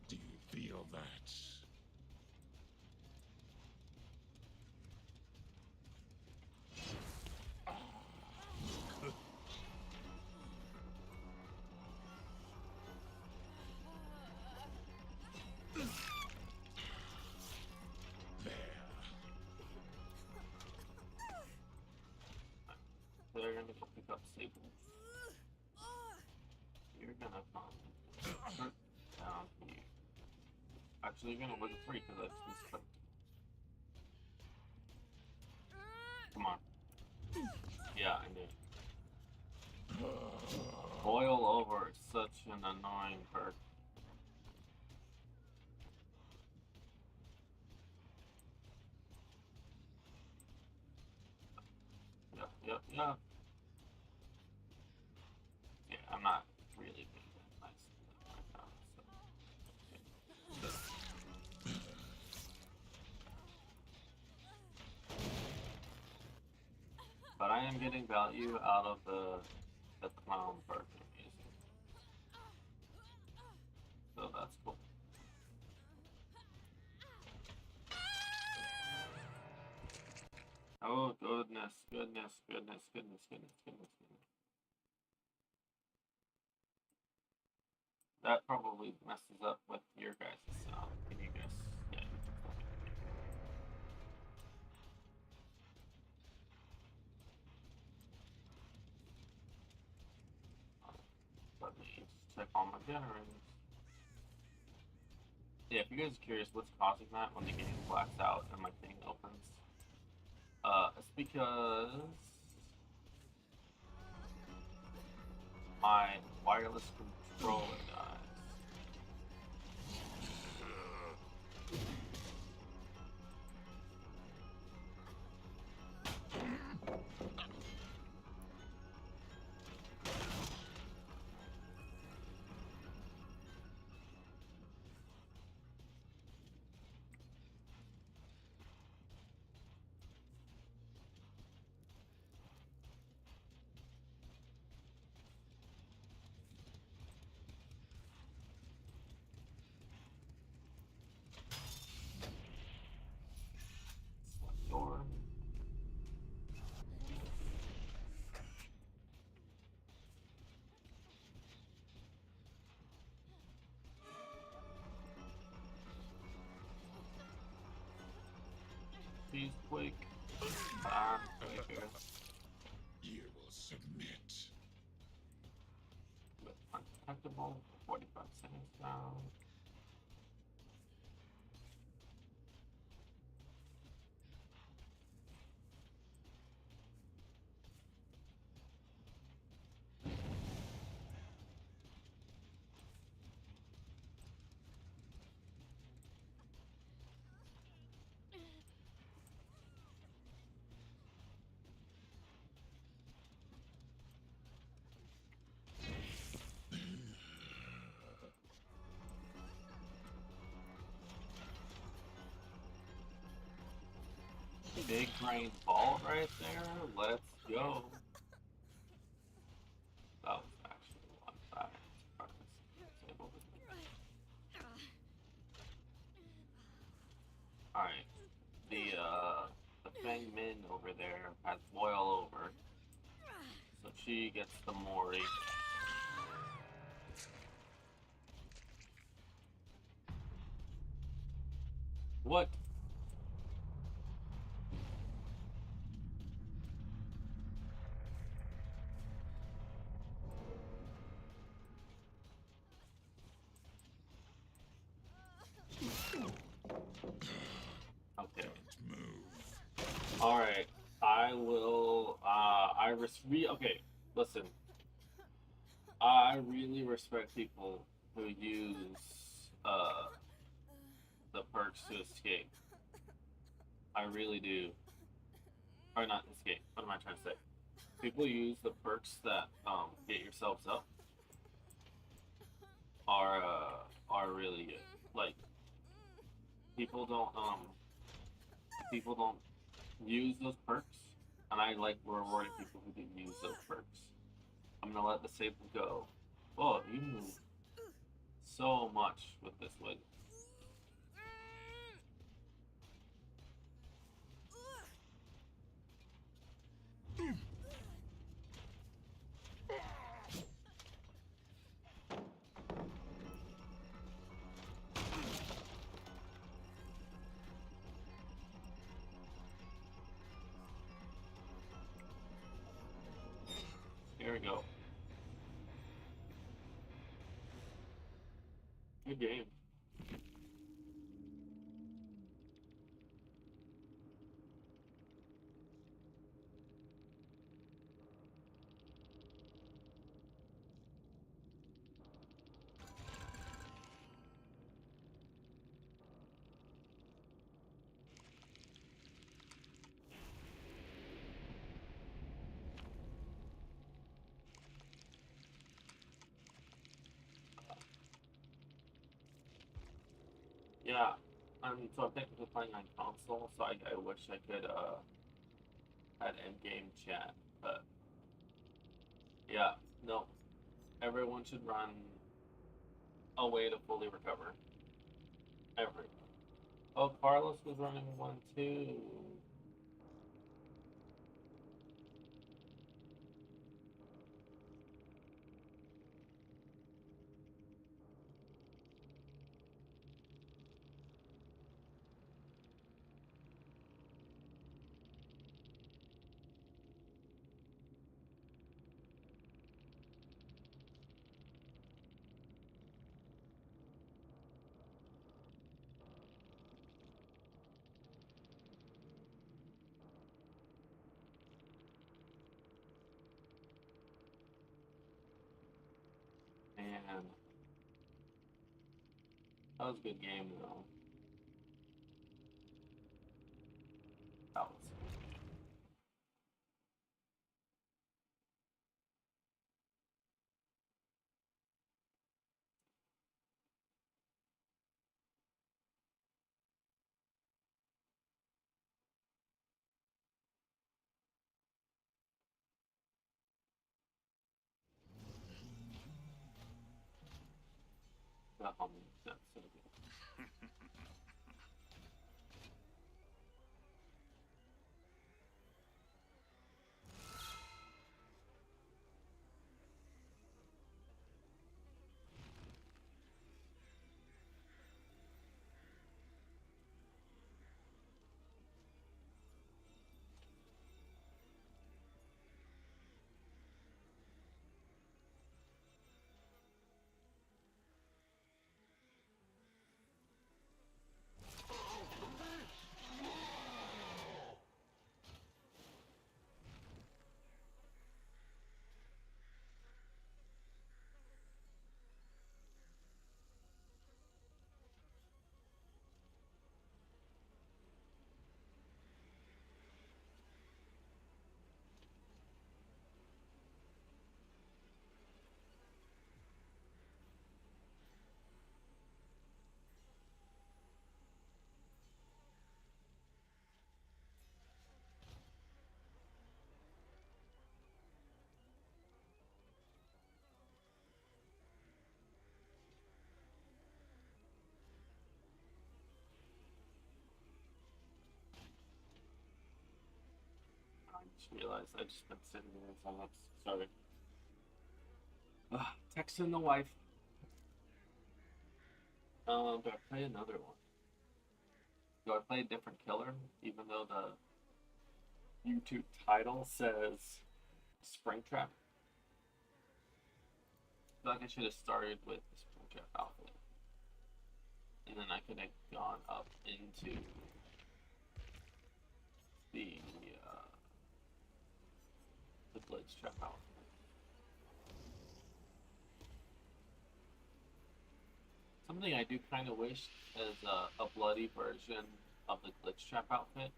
Do you feel that? They're gonna go pick up Sable. You're gonna come down here. Actually, you're gonna look free because I just misclicked. Come on. Yeah, I knew. Boil over is such an annoying perk. Yep. Yeah, I'm not really being that nice right now, so. But I am getting value out of the clown perk I'm using. So that's cool. Oh goodness. That probably messes up with your guys' sound. Can you guys? Yeah. Let me just check all my generators. Yeah, if you guys are curious what's causing that when the game blacks out and my thing opens, it's because my wireless controller dies. Door. Please quick. You will submit. With undetectable, 45 seconds down. Big brain vault right there. Let's go. That was actually one side. Alright. The Fang Min over over there has boil over. So she gets the Mori. What? Okay. Don't move. Alright. I will, okay, listen. I really respect people who use, the perks to escape. I really do. Or not escape. What am I trying to say? People use the perks that, get yourselves up are really good. Like, people don't use those perks, and I like rewarding people who do use those perks. I'm gonna let the staple go. Oh, you move so much with this wig. Here we go. Good game. Yeah, so I'm technically playing on console, so I wish I could had in-game chat, but yeah, no. Everyone should run a way to fully recover. Everyone. Oh, Carlos was running one too. And that was a good game though. That was. That's so good. Just realized I just been sitting there in silence. Sorry. Texting the wife. Do I play another one? Do I play a different killer, even though the YouTube title says Springtrap? I feel like I should have started with the Springtrap outfit. And then I could have gone up into the glitch trap outfit. Something I do kind of wish is a bloody version of the glitch trap outfit.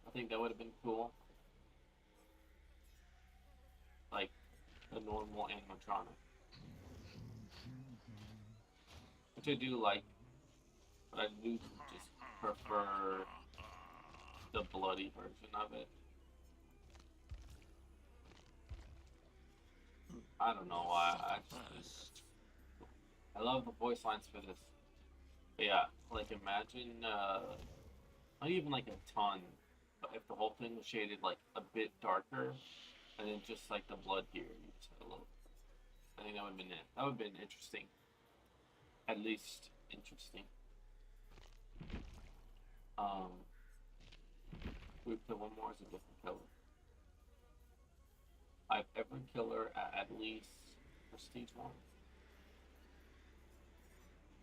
I think that would have been cool. Like the normal animatronic. Which I do like, but I do just prefer the bloody version of it. I don't know why. I love the voice lines for this. But yeah, like imagine, not even like a ton, but if the whole thing was shaded like a bit darker, and then just like the blood here, you just had a little. I think that would have been it. That would have been interesting. At least interesting. We put one more as a different killer. I have every killer at least prestige 1.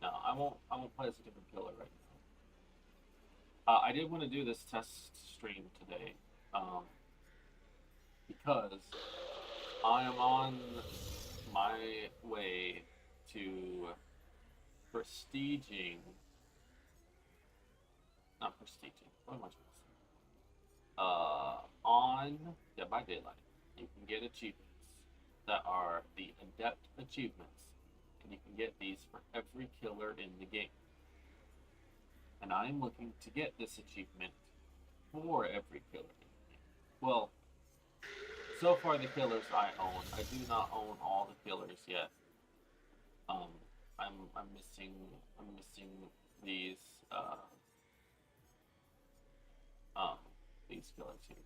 No, I won't play as a different killer right now. I did want to do this test stream today, because I am on my way to prestiging. Not prestiging. What am I trying to say? On Dead by Daylight, you can get achievements that are the adept achievements. And you can get these for every killer in the game. And I'm looking to get this achievement for every killer in the game. Well, so far the killers I own. I do not own all the killers yet. I'm missing these killers here.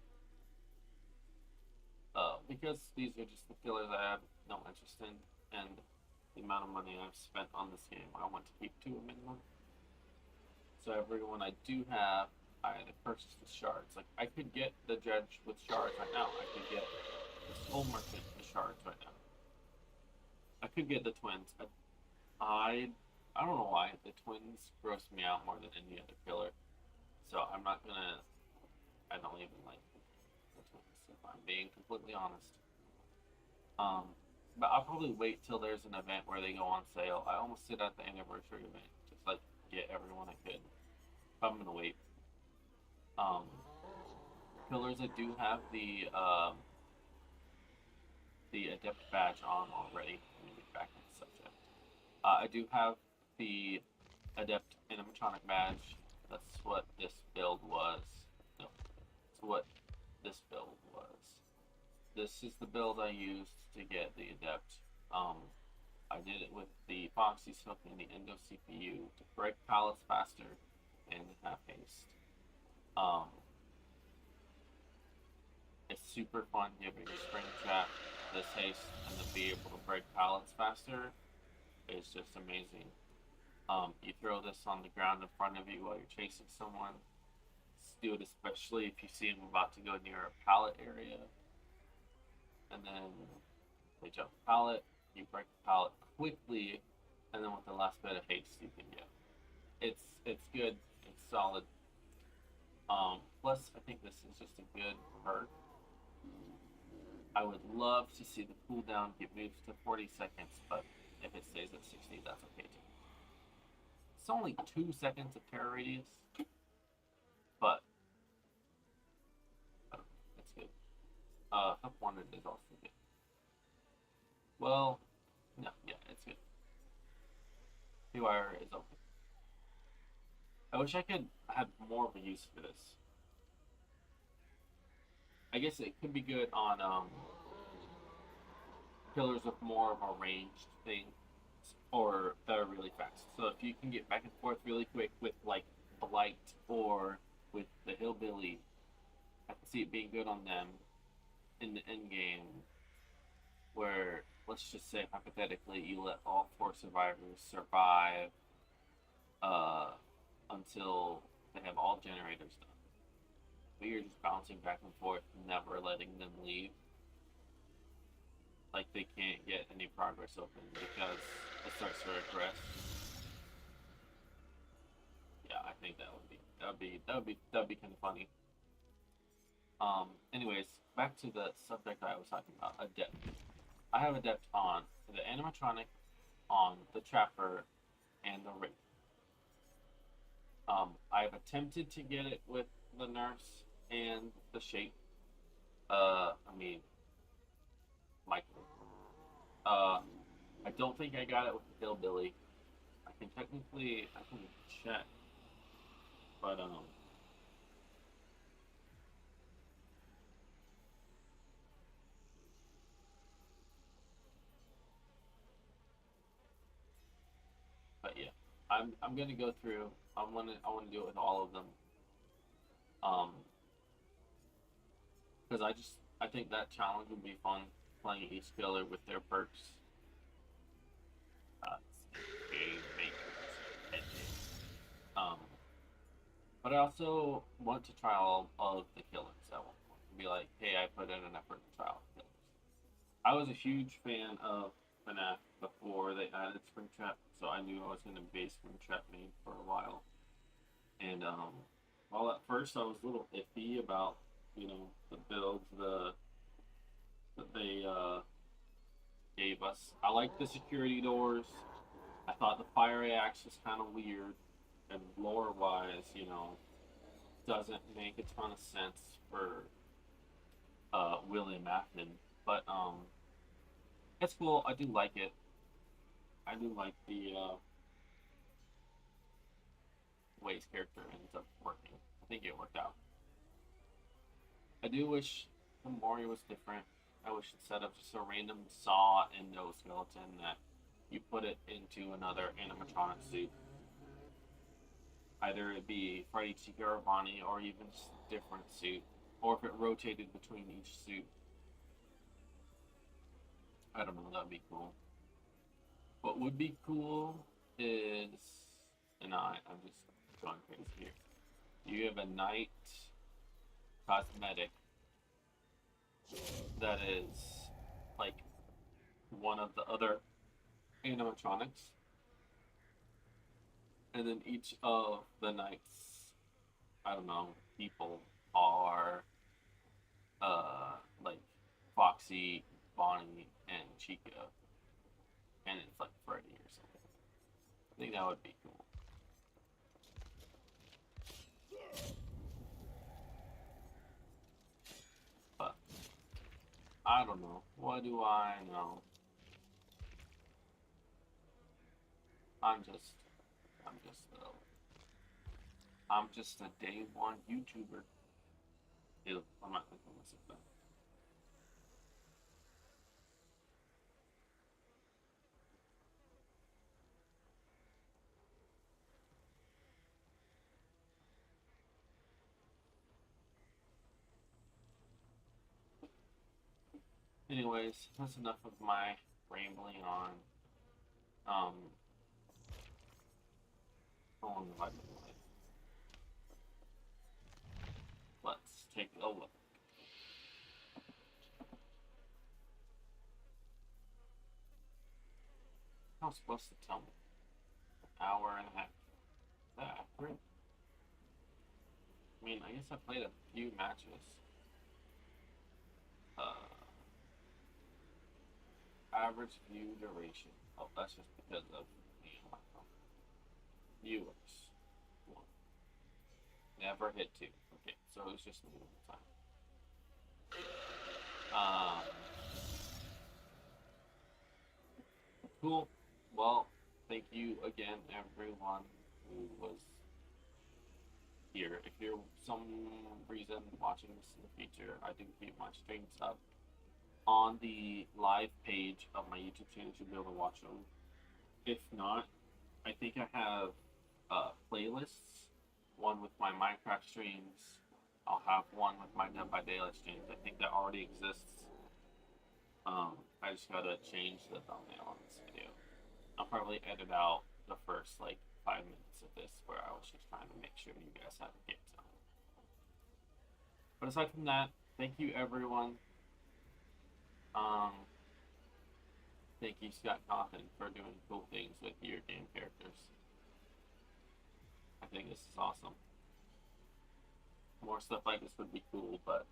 Because these are just the killers I have no interest in, and the amount of money I've spent on this game, I want to keep to a minimum. So everyone I do have, I had to purchase with shards. Like, I could get the judge with shards right now. I could get the soul merchant with shards right now. I could get the twins. I don't know why. The twins gross me out more than any other killer. So I'm not gonna, I don't even like the twins, if I'm being completely honest. But I'll probably wait till there's an event where they go on sale. I almost did at the anniversary event, just like get everyone I could. But I'm gonna wait. Killers, I do have the adept badge on already. Let me get back to the subject. I do have the adept animatronic badge. That's what this build was. No, that's what this build was. This is the build I used to get the adept. I did it with the Foxy Smoke and the Endo CPU to break pallets faster and have haste. It's super fun giving your Springtrap this haste and to be able to break pallets faster is just amazing. You throw this on the ground in front of you while you're chasing someone. Do it especially if you see them about to go near a pallet area. And then they jump the pallet, you break the pallet quickly, and then with the last bit of haste you can get. It's good, it's solid. Plus I think this is just a good perk. I would love to see the cooldown get moved to 40 seconds, but if it stays at 60, that's okay too. It's only 2 seconds of terror radius, but it's good. Up wanted is also good. Well, no, yeah, it's good. Wire is open. I wish I could have more of a use for this. I guess it could be good on killers with more of a ranged thing, or that are really fast. So if you can get back and forth really quick with like Blight or with the Hillbilly at the see it being good on them in the end game, where let's just say hypothetically you let all 4 survivors survive until they have all generators done. But you're just bouncing back and forth, never letting them leave. Like they can't get any progress open because it starts to regress. Yeah, I think that'd be kind of funny. Anyways, back to the subject I was talking about, adept. I have adept on the animatronic, on the trapper, and the wraith. I've attempted to get it with the nurse and the shape. I mean, Michael. I don't think I got it with the hillbilly. I can check, but yeah, I'm gonna go through. I want to do it with all of them. Because I think that challenge would be fun, playing each killer with their perks. Game makers. Um, but I also want to try all of the killers at one point. Be like, hey, I put in an effort to try all the killers. I was a huge fan of FNAF before they added Springtrap, so I knew I was going to be Springtrap main for a while. And while at first I was a little iffy about, the builds that they gave us. I liked the security doors. I thought the fire axe was kind of weird, and lore-wise, doesn't make a ton of sense for William Afton. But it's cool. I do like it. I do like the way his character ends up working. I think it worked out. I do wish the Mori was different. I wish instead of just a random saw endoskeleton that you put it into another animatronic suit. Either it be Freddy, Chica, or Bonnie, or even just a different suit. Or if it rotated between each suit. I don't know, that'd be cool. What would be cool is, and I'm just going crazy here. You have a night cosmetic that is like one of the other animatronics, and then each of the knights, I don't know, people are like Foxy, Bonnie, and Chica, and it's like Freddy or something. I think that would be cool. But I don't know. What do I know? I'm just a day one YouTuber. Ew, I'm not thinking myself that. Anyways, that's enough of my rambling on. How long have I been live? Let's take a look. I was supposed to tell me. An hour and a half. Is that accurate? I mean, I guess I played a few matches. Average view duration. Oh, that's just because of me and my phone. Viewers. 1. Never hit 2. Okay, so it's just me all the time. Cool. Well, thank you again, everyone who was here. If you're some reason watching this in the future, I do keep my streams up on the live page of my YouTube channel. You'll be able to watch them. If not, I think I have playlists. One with my Minecraft streams. I'll have one with my Dead by Daylight streams. I think that already exists. I just gotta change the thumbnail on this video. I'll probably edit out the first like 5 minutes of this where I was just trying to make sure you guys have a game zone. But aside from that, thank you everyone. Thank you Scott Coffin for doing cool things with your game characters. I think this is awesome. More stuff like this would be cool, but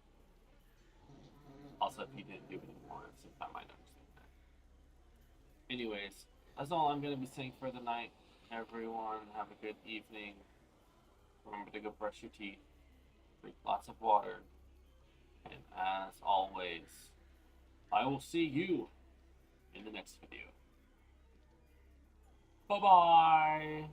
also if you didn't do it anymore at the same time, I'd understand that. Anyways, that's all I'm going to be saying for the night. Everyone, have a good evening. Remember to go brush your teeth. Drink lots of water. And as always, I will see you in the next video. Bye-bye!